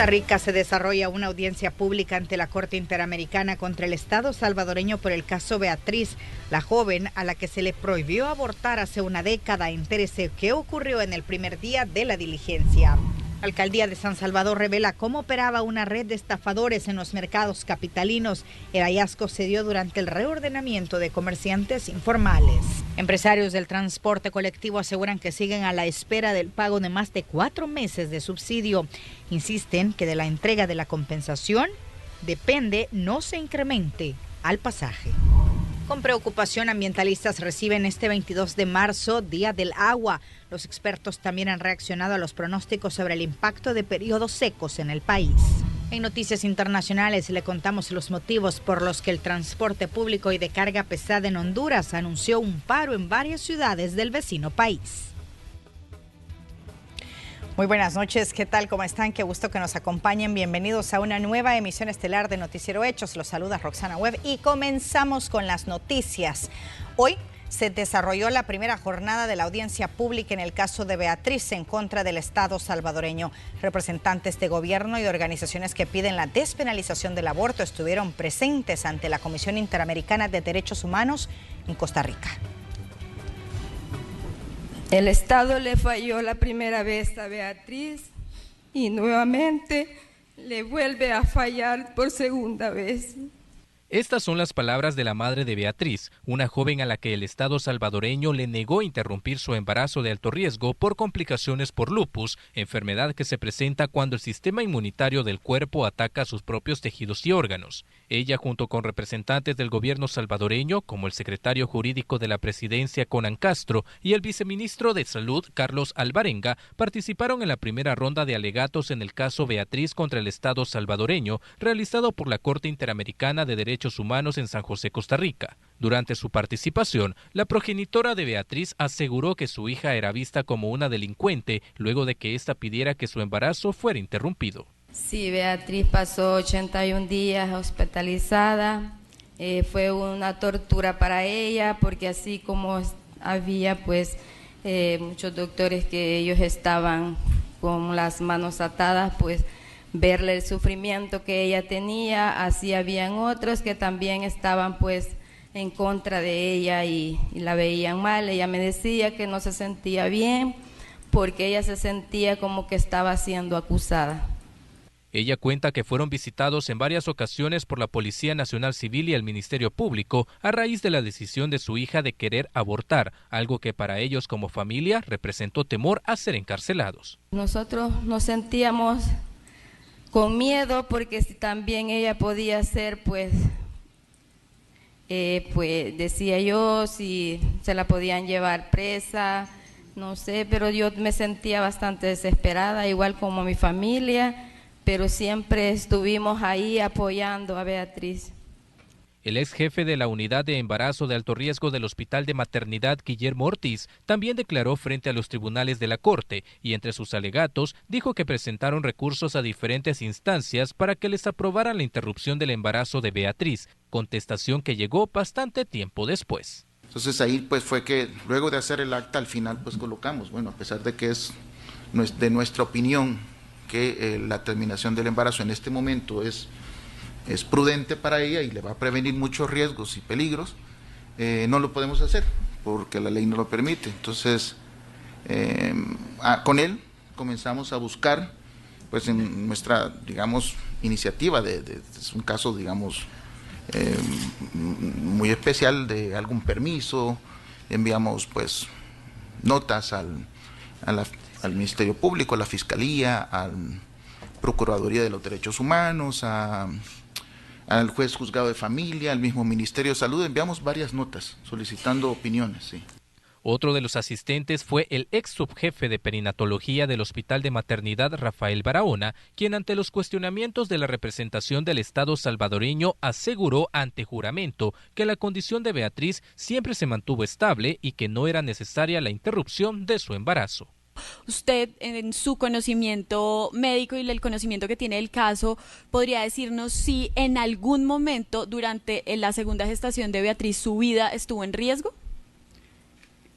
Costa Rica se desarrolla una audiencia pública ante la Corte Interamericana contra el Estado salvadoreño por el caso Beatriz, la joven a la que se le prohibió abortar hace una década. Entérese qué ocurrió en el primer día de la diligencia. La Alcaldía de San Salvador revela cómo operaba una red de estafadores en los mercados capitalinos. El hallazgo se dio durante el reordenamiento de comerciantes informales. Empresarios del transporte colectivo aseguran que siguen a la espera del pago de más de 4 meses de subsidio. Insisten que de la entrega de la compensación depende no se incremente al pasaje. Con preocupación, ambientalistas reciben este 22 de marzo Día del Agua. Los expertos también han reaccionado a los pronósticos sobre el impacto de periodos secos en el país. En noticias internacionales le contamos los motivos por los que el transporte público y de carga pesada en Honduras anunció un paro en varias ciudades del vecino país. Muy buenas noches, ¿qué tal? ¿Cómo están? Qué gusto que nos acompañen. Bienvenidos a una nueva emisión estelar de Noticiero Hechos. Los saluda Roxana Webb y comenzamos con las noticias. Hoy se desarrolló la primera jornada de la audiencia pública en el caso de Beatriz en contra del Estado salvadoreño. Representantes de gobierno y organizaciones que piden la despenalización del aborto estuvieron presentes ante la Comisión Interamericana de Derechos Humanos en Costa Rica. El Estado le falló la primera vez a Beatriz y nuevamente le vuelve a fallar por segunda vez. Estas son las palabras de la madre de Beatriz, una joven a la que el Estado salvadoreño le negó interrumpir su embarazo de alto riesgo por complicaciones por lupus, enfermedad que se presenta cuando el sistema inmunitario del cuerpo ataca sus propios tejidos y órganos. Ella, junto con representantes del gobierno salvadoreño, como el secretario jurídico de la presidencia, Conan Castro, y el viceministro de Salud, Carlos Alvarenga, participaron en la primera ronda de alegatos en el caso Beatriz contra el Estado salvadoreño, realizado por la Corte Interamericana de Derechos Humanos en San José, Costa Rica. Durante su participación, la progenitora de Beatriz aseguró que su hija era vista como una delincuente luego de que ésta pidiera que su embarazo fuera interrumpido. Sí, Beatriz pasó 81 días hospitalizada. Fue una tortura para ella porque así como había muchos doctores que ellos estaban con las manos atadas, verle el sufrimiento que ella tenía, así habían otros que también estaban en contra de ella y la veían mal. Ella me decía que no se sentía bien porque ella se sentía como que estaba siendo acusada. Ella cuenta que fueron visitados en varias ocasiones por la Policía Nacional Civil y el Ministerio Público a raíz de la decisión de su hija de querer abortar, algo que para ellos como familia representó temor a ser encarcelados. Nosotros nos sentíamos con miedo porque si también ella podía ser, decía yo, si se la podían llevar presa, no sé, pero yo me sentía bastante desesperada, igual como mi familia, pero siempre estuvimos ahí apoyando a Beatriz. El ex jefe de la unidad de embarazo de alto riesgo del Hospital de Maternidad, Guillermo Ortiz, también declaró frente a los tribunales de la Corte y entre sus alegatos dijo que presentaron recursos a diferentes instancias para que les aprobaran la interrupción del embarazo de Beatriz, contestación que llegó bastante tiempo después. Entonces ahí fue que luego de hacer el acta al final colocamos, a pesar de que es de nuestra opinión que la terminación del embarazo en este momento es prudente para ella y le va a prevenir muchos riesgos y peligros, no lo podemos hacer porque la ley no lo permite. Entonces, con él comenzamos a buscar, en nuestra, iniciativa, es un caso, muy especial de algún permiso, enviamos, notas al Ministerio Público, a la Fiscalía, a la Procuraduría de los Derechos Humanos, al juez juzgado de familia, al mismo Ministerio de Salud, enviamos varias notas solicitando opiniones. Sí. Otro de los asistentes fue el ex subjefe de perinatología del Hospital de Maternidad, Rafael Barahona, quien ante los cuestionamientos de la representación del Estado salvadoreño aseguró ante juramento que la condición de Beatriz siempre se mantuvo estable y que no era necesaria la interrupción de su embarazo. Usted, en su conocimiento médico y el conocimiento que tiene del caso, ¿podría decirnos si en algún momento durante la segunda gestación de Beatriz su vida estuvo en riesgo?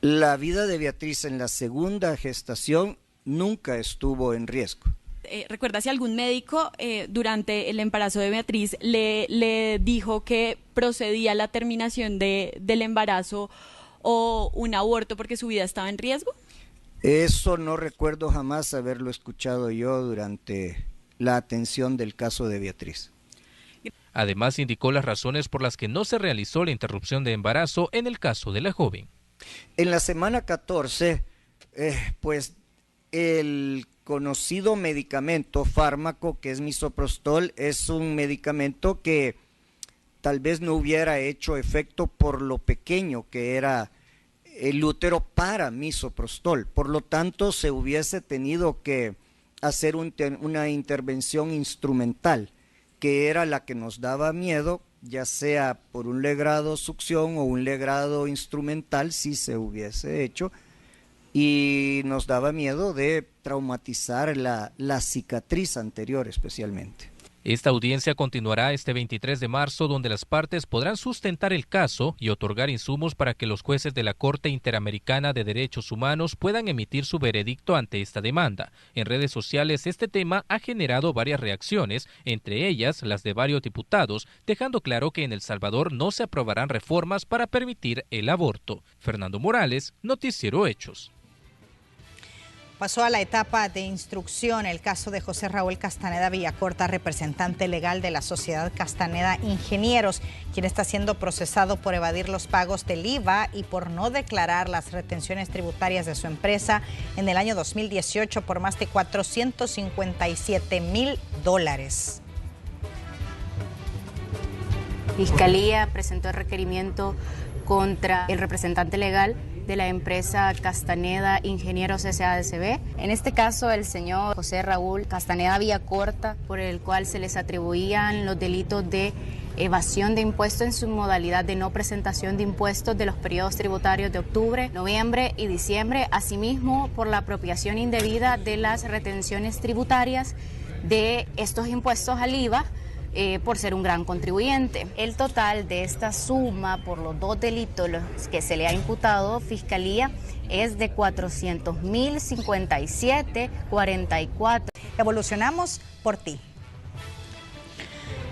La vida de Beatriz en la segunda gestación nunca estuvo en riesgo. ¿Recuerda si algún médico durante el embarazo de Beatriz le dijo que procedía a la terminación del embarazo o un aborto porque su vida estaba en riesgo? Eso no recuerdo jamás haberlo escuchado yo durante la atención del caso de Beatriz. Además, indicó las razones por las que no se realizó la interrupción de embarazo en el caso de la joven. En la semana 14, pues el conocido medicamento, fármaco, que es misoprostol, es un medicamento que tal vez no hubiera hecho efecto por lo pequeño que era el útero para misoprostol. Por lo tanto, se hubiese tenido que hacer una intervención instrumental, que era la que nos daba miedo, ya sea por un legrado succión o un legrado instrumental, si se hubiese hecho, y nos daba miedo de traumatizar la cicatriz anterior especialmente. Esta audiencia continuará este 23 de marzo, donde las partes podrán sustentar el caso y otorgar insumos para que los jueces de la Corte Interamericana de Derechos Humanos puedan emitir su veredicto ante esta demanda. En redes sociales este tema ha generado varias reacciones, entre ellas las de varios diputados, dejando claro que en El Salvador no se aprobarán reformas para permitir el aborto. Fernando Morales, Noticiero Hechos. Pasó a la etapa de instrucción el caso de José Raúl Castaneda Villacorta, representante legal de la sociedad Castaneda Ingenieros, quien está siendo procesado por evadir los pagos del IVA y por no declarar las retenciones tributarias de su empresa en el año 2018 por más de $457,000. Fiscalía presentó el requerimiento contra el representante legal de la empresa Castaneda Ingenieros SADCB. En este caso, el señor José Raúl Castaneda Villacorta, por el cual se les atribuían los delitos de evasión de impuestos en su modalidad de no presentación de impuestos de los periodos tributarios de octubre, noviembre y diciembre, asimismo por la apropiación indebida de las retenciones tributarias de estos impuestos al IVA, por ser un gran contribuyente. El total de esta suma por los dos delitos que se le ha imputado Fiscalía es de $400,057.44. Evolucionamos por ti.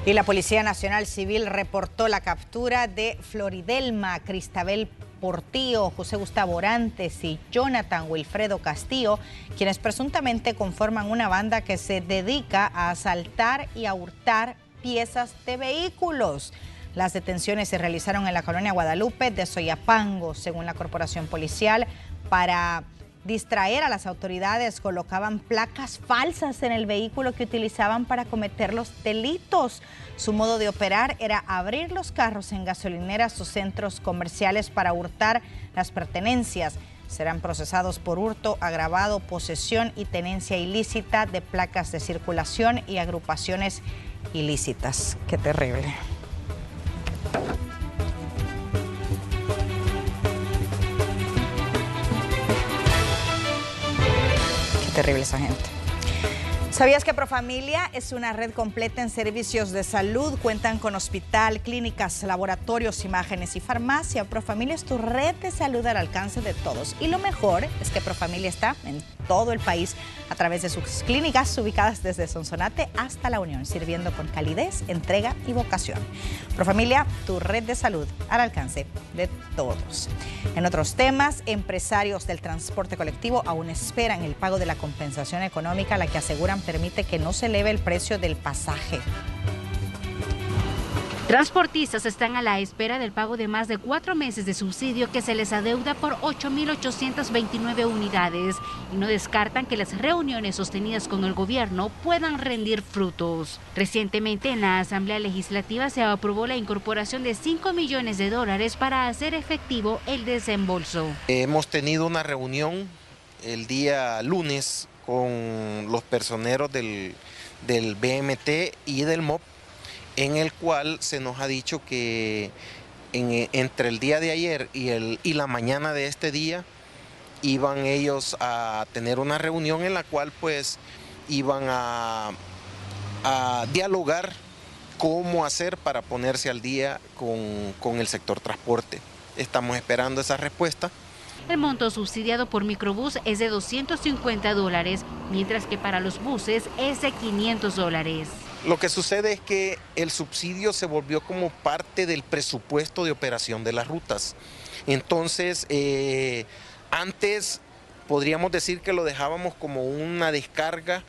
Y la Policía Nacional Civil reportó la captura de Floridelma Cristabel Portillo, José Gustavo Orantes y Jonathan Wilfredo Castillo, quienes presuntamente conforman una banda que se dedica a asaltar y a hurtar piezas de vehículos. Las detenciones se realizaron en la colonia Guadalupe de Soyapango. Según la corporación policial, para distraer a las autoridades colocaban placas falsas en el vehículo que utilizaban para cometer los delitos. Su modo de operar era abrir los carros en gasolineras o centros comerciales para hurtar las pertenencias. Serán procesados por hurto agravado, posesión y tenencia ilícita de placas de circulación y agrupaciones ilícitas. Qué terrible. Qué terrible esa gente. ¿Sabías que Profamilia es una red completa en servicios de salud? Cuentan con hospital, clínicas, laboratorios, imágenes y farmacia. Profamilia es tu red de salud al alcance de todos. Y lo mejor es que Profamilia está en todo el país a través de sus clínicas ubicadas desde Sonsonate hasta La Unión, sirviendo con calidez, entrega y vocación. Profamilia, tu red de salud al alcance de todos. En otros temas, empresarios del transporte colectivo aún esperan el pago de la compensación económica, la que aseguran permite que no se eleve el precio del pasaje. Transportistas están a la espera del pago de más de 4 meses de subsidio que se les adeuda por 8.829 unidades y no descartan que las reuniones sostenidas con el gobierno puedan rendir frutos. Recientemente en la Asamblea Legislativa se aprobó la incorporación de $5 millones para hacer efectivo el desembolso. Hemos tenido una reunión el día lunes con los personeros del BMT y del MOP, en el cual se nos ha dicho que entre el día de ayer y la mañana de este día iban ellos a tener una reunión en la cual pues iban a dialogar cómo hacer para ponerse al día con el sector transporte. Estamos esperando esa respuesta El monto subsidiado por microbús es de $250, mientras que para los buses es de $500. Lo que sucede es que el subsidio se volvió como parte del presupuesto de operación de las rutas. Entonces, antes podríamos decir que lo dejábamos como una descarga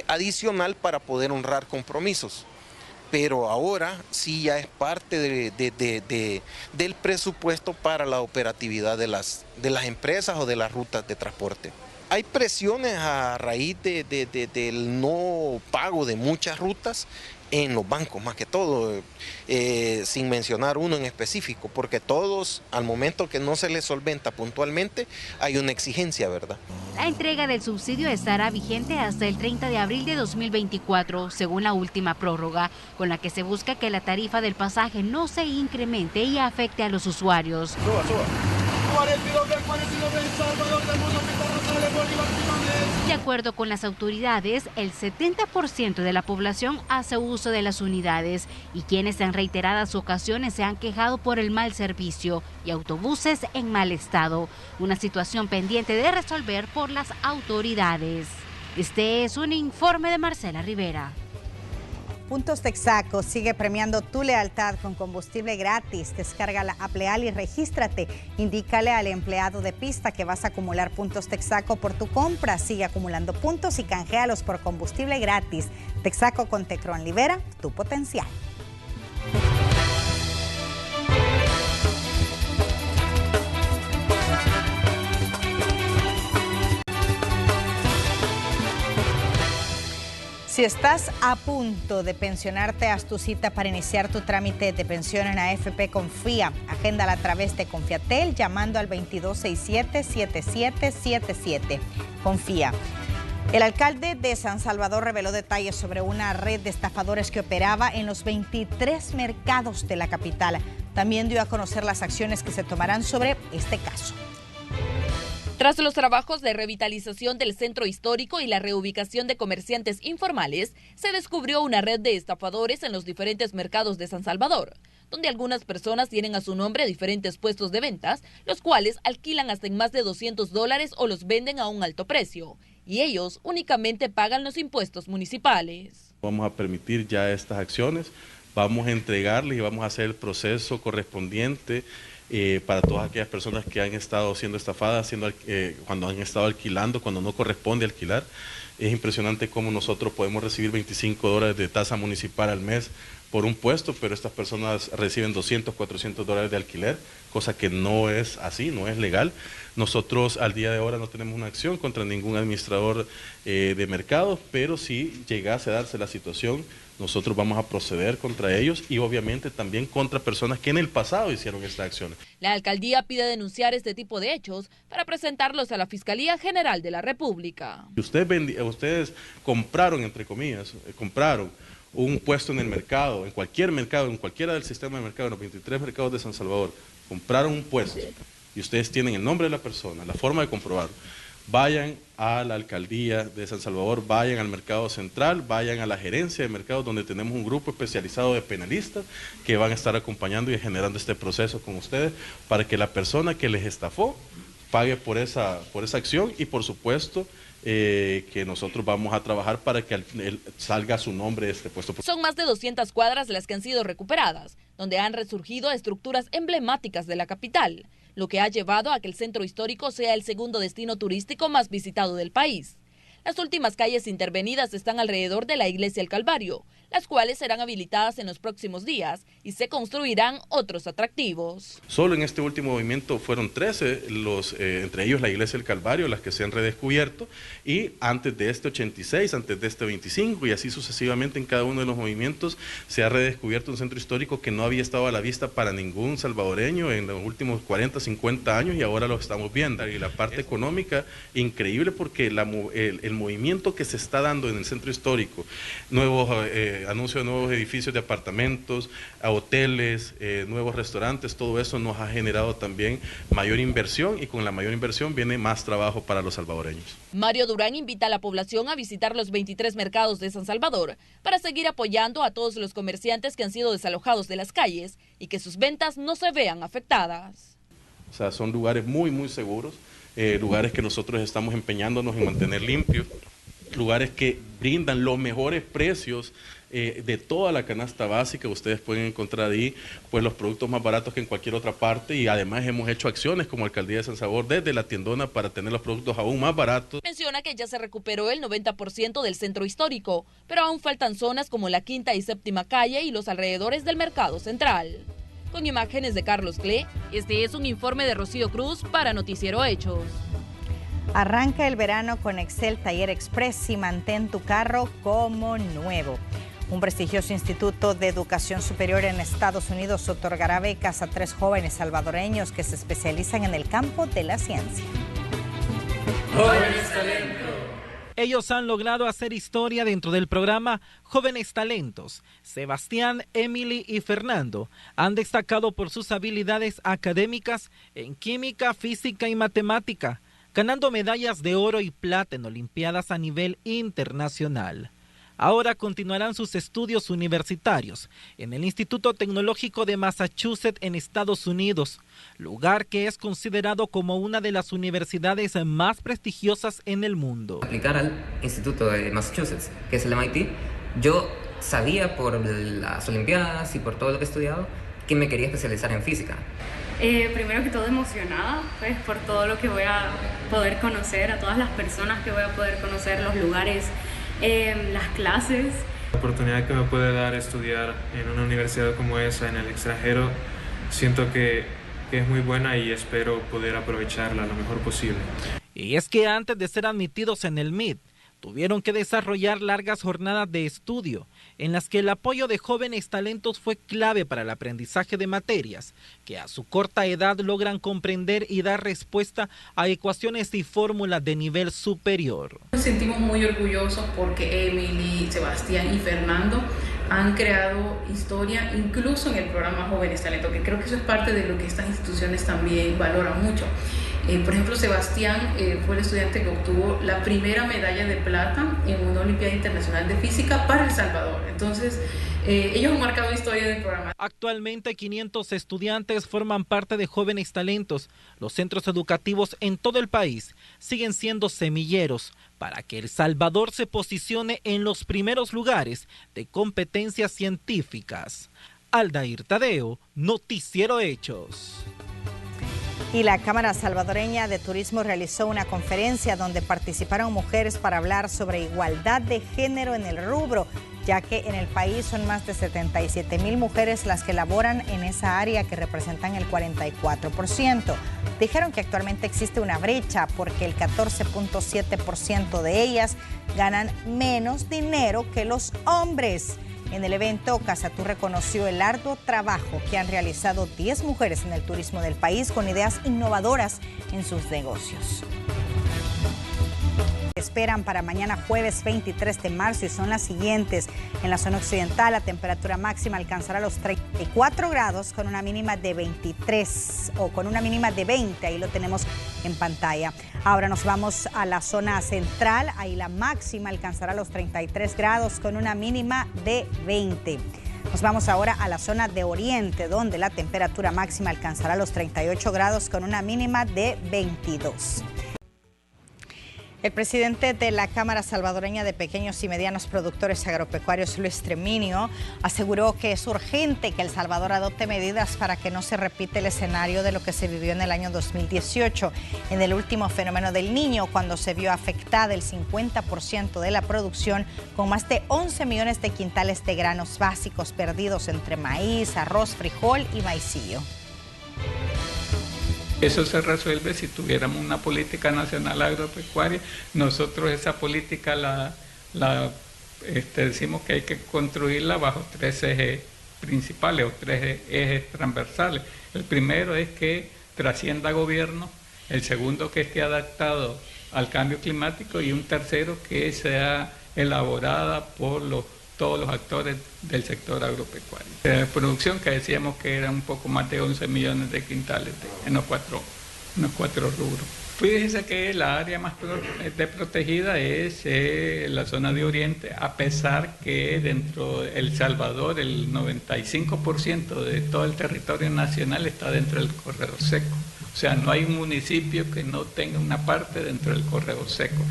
adicional para poder honrar compromisos. Pero ahora sí ya es parte del presupuesto para la operatividad de las empresas o de las rutas de transporte. Hay presiones a raíz del no pago de muchas rutas en los bancos, más que todo, sin mencionar uno en específico, porque todos, al momento que no se les solventa puntualmente, hay una exigencia, ¿verdad? La entrega del subsidio estará vigente hasta el 30 de abril de 2024, según la última prórroga, con la que se busca que la tarifa del pasaje no se incremente y afecte a los usuarios. De acuerdo con las autoridades, el 70% de la población hace uso de las unidades y quienes en reiteradas ocasiones se han quejado por el mal servicio y autobuses en mal estado, una situación pendiente de resolver por las autoridades. Este es un informe de Marcela Rivera. Puntos Texaco sigue premiando tu lealtad con combustible gratis. Descarga la app Leal y regístrate. Indícale al empleado de pista que vas a acumular puntos Texaco por tu compra. Sigue acumulando puntos y canjealos por combustible gratis. Texaco con Tecron, libera tu potencial. Si estás a punto de pensionarte, haz tu cita para iniciar tu trámite de pensión en AFP Confía. Agéndala a través de Confiatel llamando al 2267-7777. Confía. El alcalde de San Salvador reveló detalles sobre una red de estafadores que operaba en los 23 mercados de la capital. También dio a conocer las acciones que se tomarán sobre este caso. Tras los trabajos de revitalización del centro histórico y la reubicación de comerciantes informales, se descubrió una red de estafadores en los diferentes mercados de San Salvador, donde algunas personas tienen a su nombre diferentes puestos de ventas, los cuales alquilan hasta en más de $200 o los venden a un alto precio, y ellos únicamente pagan los impuestos municipales. Vamos a permitir ya estas acciones, vamos a entregarles y vamos a hacer el proceso correspondiente para todas aquellas personas que han estado siendo estafadas, cuando han estado alquilando, cuando no corresponde alquilar. Es impresionante cómo nosotros podemos recibir $25 de tasa municipal al mes por un puesto, pero estas personas reciben $200, $400 de alquiler, cosa que no es así, no es legal. Nosotros al día de ahora no tenemos una acción contra ningún administrador de mercados, pero si llegase a darse la situación, nosotros vamos a proceder contra ellos y obviamente también contra personas que en el pasado hicieron estas acciones. La alcaldía pide denunciar este tipo de hechos para presentarlos a la Fiscalía General de la República. Ustedes compraron, entre comillas, compraron un puesto en el mercado, en cualquier mercado, en cualquiera del sistema de mercado, en los 23 mercados de San Salvador, compraron un puesto y ustedes tienen el nombre de la persona, la forma de comprobarlo. Vayan a la alcaldía de San Salvador, vayan al mercado central, vayan a la gerencia de mercados donde tenemos un grupo especializado de penalistas que van a estar acompañando y generando este proceso con ustedes para que la persona que les estafó pague por esa acción y por supuesto que nosotros vamos a trabajar para que salga su nombre de este puesto. Son más de 200 cuadras las que han sido recuperadas, donde han resurgido estructuras emblemáticas de la capital, lo que ha llevado a que el centro histórico sea el segundo destino turístico más visitado del país. Las últimas calles intervenidas están alrededor de la Iglesia El Calvario, las cuales serán habilitadas en los próximos días y se construirán otros atractivos. Solo en este último movimiento fueron 13, entre ellos la Iglesia El Calvario, las que se han redescubierto, y antes de este 86, antes de este 25, y así sucesivamente en cada uno de los movimientos se ha redescubierto un centro histórico que no había estado a la vista para ningún salvadoreño en los últimos 40, 50 años y ahora lo estamos viendo. Y la parte económica, increíble porque el movimiento que se está dando en el centro histórico, anuncio de nuevos edificios de apartamentos, a hoteles, nuevos restaurantes, todo eso nos ha generado también mayor inversión y con la mayor inversión viene más trabajo para los salvadoreños. Mario Durán invita a la población a visitar los 23 mercados de San Salvador para seguir apoyando a todos los comerciantes que han sido desalojados de las calles y que sus ventas no se vean afectadas. O sea, son lugares muy, muy seguros, lugares que nosotros estamos empeñándonos en mantener limpios, lugares que brindan los mejores precios de toda la canasta básica. Ustedes pueden encontrar ahí pues los productos más baratos que en cualquier otra parte, y además hemos hecho acciones como Alcaldía de San Salvador desde la tiendona para tener los productos aún más baratos. Menciona que ya se recuperó el 90% del centro histórico, pero aún faltan zonas como la Quinta y Séptima Calle y los alrededores del Mercado Central. Con imágenes de Carlos Cle, este es un informe de Rocío Cruz para Noticiero Hechos. Arranca el verano con Excel Taller Express y mantén tu carro como nuevo. Un prestigioso instituto de educación superior en Estados Unidos otorgará becas a 3 jóvenes salvadoreños que se especializan en el campo de la ciencia. Jóvenes Talentos. Ellos han logrado hacer historia dentro del programa Jóvenes Talentos. Sebastián, Emily y Fernando han destacado por sus habilidades académicas en química, física y matemática, ganando medallas de oro y plata en olimpiadas a nivel internacional. Ahora continuarán sus estudios universitarios en el Instituto Tecnológico de Massachusetts en Estados Unidos, lugar que es considerado como una de las universidades más prestigiosas en el mundo. Aplicar al Instituto de Massachusetts, que es el MIT, yo sabía por las olimpiadas y por todo lo que he estudiado que me quería especializar en física. Primero que todo emocionada, pues por todo lo que voy a poder conocer, a todas las personas que voy a poder conocer, los lugares, las clases. La oportunidad que me puede dar estudiar en una universidad como esa en el extranjero, siento que es muy buena y espero poder aprovecharla lo mejor posible. Y es que antes de ser admitidos en el MIT, tuvieron que desarrollar largas jornadas de estudio en las que el apoyo de jóvenes talentos fue clave para el aprendizaje de materias que a su corta edad logran comprender y dar respuesta a ecuaciones y fórmulas de nivel superior. Nos sentimos muy orgullosos porque Emily, Sebastián y Fernando han creado historia incluso en el programa Jóvenes Talentos, que creo que eso es parte de lo que estas instituciones también valoran mucho. Por ejemplo, Sebastián fue el estudiante que obtuvo la primera medalla de plata en una Olimpiada Internacional de Física para El Salvador. Entonces, ellos han marcado historia del programa. Actualmente 500 estudiantes forman parte de Jóvenes Talentos. Los centros educativos en todo el país siguen siendo semilleros para que El Salvador se posicione en los primeros lugares de competencias científicas. Aldair Tadeo, Noticiero Hechos. Y la Cámara Salvadoreña de Turismo realizó una conferencia donde participaron mujeres para hablar sobre igualdad de género en el rubro, ya que en el país son más de 77,000 mujeres las que laboran en esa área, que representan el 44%. Dijeron que actualmente existe una brecha porque el 14.7% de ellas ganan menos dinero que los hombres. En el evento, Casatú reconoció el arduo trabajo que han realizado 10 mujeres en el turismo del país con ideas innovadoras en sus negocios. Esperan para mañana jueves 23 de marzo y son las siguientes. En la zona occidental la temperatura máxima alcanzará los 34 grados con una mínima de 23 o con una mínima de 20, ahí lo tenemos en pantalla. Ahora nos vamos a la zona central, ahí la máxima alcanzará los 33 grados con una mínima de 20. Nos vamos ahora a la zona de oriente, donde la temperatura máxima alcanzará los 38 grados con una mínima de 22. El presidente de la Cámara Salvadoreña de Pequeños y Medianos Productores Agropecuarios, Luis Treminio, aseguró que es urgente que El Salvador adopte medidas para que no se repita el escenario de lo que se vivió en el año 2018, en el último fenómeno del Niño, cuando se vio afectada el 50% de la producción, con más de 11 millones de quintales de granos básicos perdidos entre maíz, arroz, frijol y maicillo. Eso se resuelve si tuviéramos una política nacional agropecuaria. Nosotros esa política decimos que hay que construirla bajo 3 ejes principales o 3 ejes transversales. El primero es que trascienda gobierno, el segundo que esté adaptado al cambio climático y un tercero que sea elaborada por todos los actores del sector agropecuario. De producción, que decíamos que era un poco más de 11 millones de quintales en los cuatro rubros. Fíjese que la área más protegida es la zona de Oriente, a pesar que dentro de El Salvador el 95% de todo el territorio nacional está dentro del corredor seco. O O sea, no hay un municipio que no tenga una parte dentro del correo seco.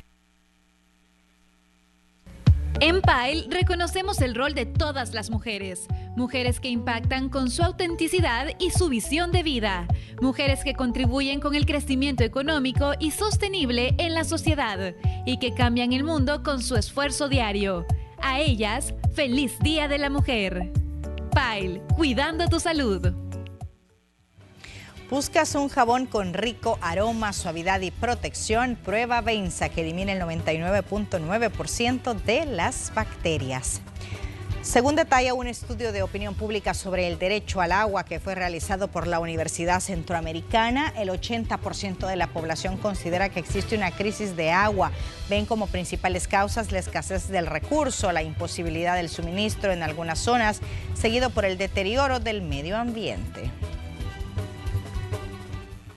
En PAIL reconocemos el rol de todas las mujeres. Mujeres que impactan con su autenticidad y su visión de vida. Mujeres que contribuyen con el crecimiento económico y sostenible en la sociedad y que cambian el mundo con su esfuerzo diario. A ellas, feliz Día de la Mujer. PAIL, cuidando tu salud. ¿Buscas un jabón con rico aroma, suavidad y protección? Prueba Venza, que elimina el 99.9% de las bacterias. Según detalla un estudio de opinión pública sobre el derecho al agua que fue realizado por la Universidad Centroamericana, el 80% de la población considera que existe una crisis de agua. Ven como principales causas la escasez del recurso, la imposibilidad del suministro en algunas zonas, seguido por el deterioro del medio ambiente.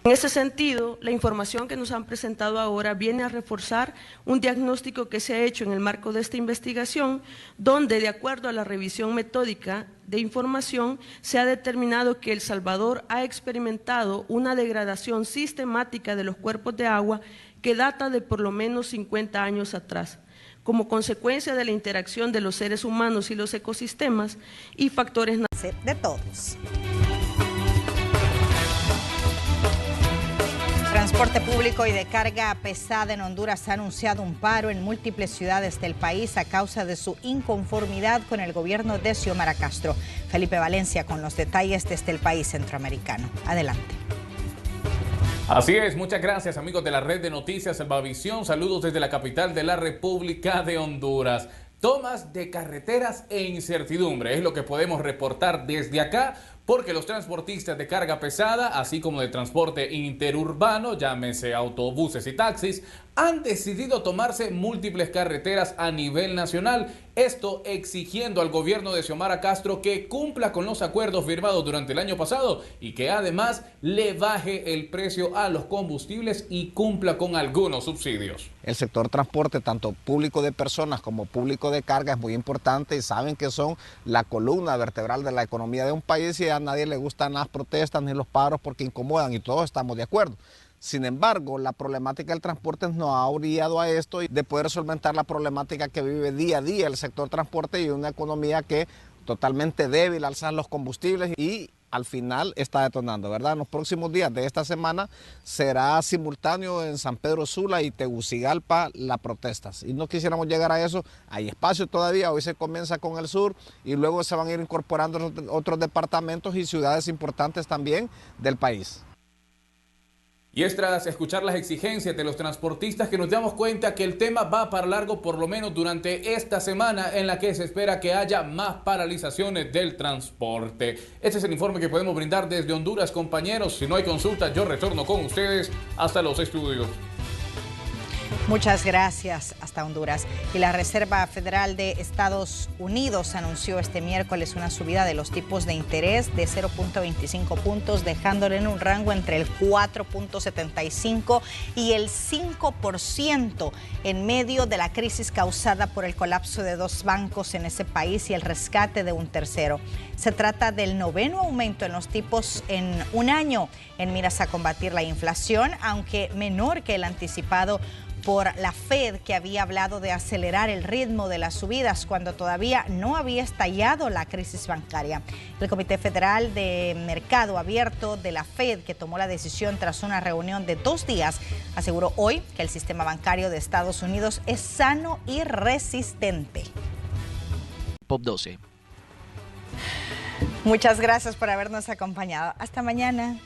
En ese sentido, la información que nos han presentado ahora viene a reforzar un diagnóstico que se ha hecho en el marco de esta investigación, donde, de acuerdo a la revisión metódica de información, se ha determinado que El Salvador ha experimentado una degradación sistemática de los cuerpos de agua que data de por lo menos 50 años atrás, como consecuencia de la interacción de los seres humanos y los ecosistemas y factores de todos. Transporte público y de carga pesada en Honduras ha anunciado un paro en múltiples ciudades del país a causa de su inconformidad con el gobierno de Xiomara Castro. Felipe Valencia con los detalles desde el país centroamericano. Adelante. Así es, muchas gracias amigos de la red de noticias Salvavisión. Saludos desde la capital de la República de Honduras. Tomas de carreteras e incertidumbre es lo que podemos reportar desde acá, porque los transportistas de carga pesada, así como de transporte interurbano, llámese autobuses y taxis, han decidido tomarse múltiples carreteras a nivel nacional. Esto exigiendo al gobierno de Xiomara Castro que cumpla con los acuerdos firmados durante el año pasado y que además le baje el precio a los combustibles y cumpla con algunos subsidios. El sector transporte, tanto público de personas como público de carga, es muy importante y saben que son la columna vertebral de la economía de un país y a nadie le gustan las protestas ni los paros porque incomodan y todos estamos de acuerdo. Sin embargo, la problemática del transporte nos ha orillado a esto y de poder solventar la problemática que vive día a día el sector transporte y una economía que totalmente débil, alzan los combustibles y al final está detonando, ¿verdad? En los próximos días de esta semana será simultáneo en San Pedro Sula y Tegucigalpa las protestas. Y no quisiéramos llegar a eso, hay espacio todavía, hoy se comienza con el sur y luego se van a ir incorporando otros departamentos y ciudades importantes también del país. Y es tras escuchar las exigencias de los transportistas que nos damos cuenta que el tema va para largo por lo menos durante esta semana en la que se espera que haya más paralizaciones del transporte. Este es el informe que podemos brindar desde Honduras, compañeros. Si no hay consulta, yo retorno con ustedes hasta los estudios. Muchas gracias, hasta Honduras. Y la Reserva Federal de Estados Unidos anunció este miércoles una subida de los tipos de interés de 0.25 puntos, dejándolo en un rango entre el 4.75 y el 5% en medio de la crisis causada por el colapso de 2 bancos en ese país y el rescate de un tercero. Se trata del 9º aumento en los tipos en un año en miras a combatir la inflación, aunque menor que el anticipado por la Fed, que había hablado de acelerar el ritmo de las subidas cuando todavía no había estallado la crisis bancaria. El Comité Federal de Mercado Abierto de la Fed, que tomó la decisión tras una reunión de 2 días, aseguró hoy que el sistema bancario de Estados Unidos es sano y resistente. Pop 12. Muchas gracias por habernos acompañado. Hasta mañana.